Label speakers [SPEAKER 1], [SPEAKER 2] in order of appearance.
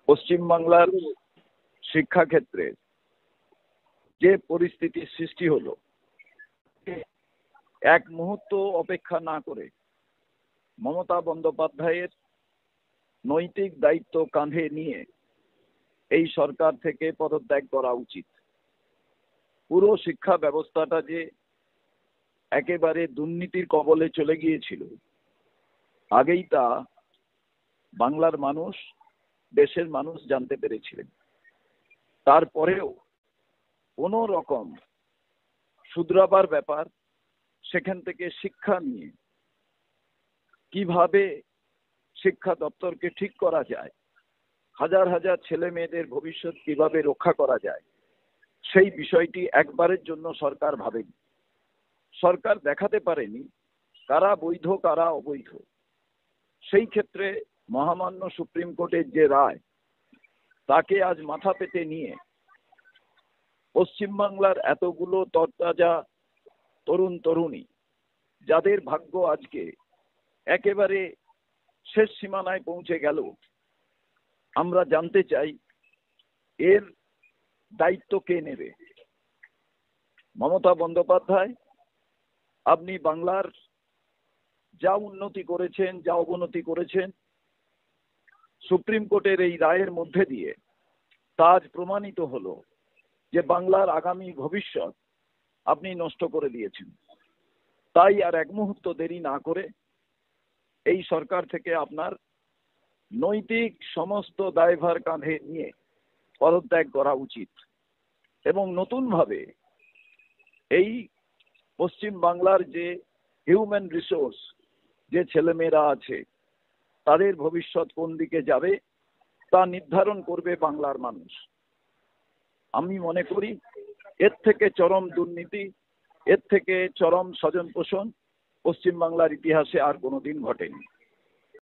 [SPEAKER 1] পশ্চিমবাংলার শিক্ষাক্ষেত্রে যে পরিস্থিতির সৃষ্টি হলো, এক মুহূর্ত অপেক্ষা না করে মমতা বন্দ্যোপাধ্যায়ের নৈতিক দায়িত্ব কাঁধে নিয়ে এই সরকার থেকে পদত্যাগ করা উচিত। পুরো শিক্ষা ব্যবস্থাটা যে একেবারে দুর্নীতির কবলে চলে গিয়েছিল, আগেই তা বাংলার মানুষ, দেশের মানুষ জানতে পেরেছিলেন। তারপরেও কোনো রকম শুধরাবার ব্যাপার, সেখান থেকে শিক্ষা নিয়ে কিভাবে শিক্ষা দপ্তরকে ঠিক করা যায়, হাজার হাজার ছেলে মেয়েদের ভবিষ্যৎ কিভাবে রক্ষা করা যায়, সেই বিষয়টি একবারের জন্য সরকার ভাবেনি। সরকার দেখাতে পারেনি কারা বৈধ কারা অবৈধ। সেই ক্ষেত্রে মহামান্য সুপ্রিম কোর্টের যে রায়, তাকে আজ মাথা পেতে নিয়ে পশ্চিমবাংলার এতগুলো তরতাজা তরুণ তরুণী, যাদের ভাগ্য আজকে একেবারে শেষ সীমানায় পৌঁছে গেল, আমরা জানতে চাই এর দায়িত্ব কে নেবে। মমতা বন্দ্যোপাধ্যায়, আপনি বাংলার যা উন্নতি করেছেন, যা অবনতি করেছেন, সুপ্রিম কোর্টের এই রায়ের মধ্যে দিয়ে তা আজ প্রমাণিত হলো যে বাংলার আগামী ভবিষ্যৎ আপনি নষ্ট করে দিয়েছেন। তাই আর এক মুহূর্ত দেরি না করে এই সরকার থেকে আপনার নৈতিক সমস্ত দায়ভার কাঁধে নিয়ে পদত্যাগ করা উচিত এবং নতুনভাবে এই পশ্চিম বাংলার যে হিউম্যান রিসোর্স, যে ছেলেমেয়েরা আছে, তাদের ভবিষ্যৎ কোন দিকে যাবে তা নির্ধারণ করবে বাংলার মানুষ। আমি মনে করি এর থেকে চরম দুর্নীতি, এর থেকে চরম স্বজন পোষণ পশ্চিমবাংলার ইতিহাসে আর কোনোদিন ঘটেনি।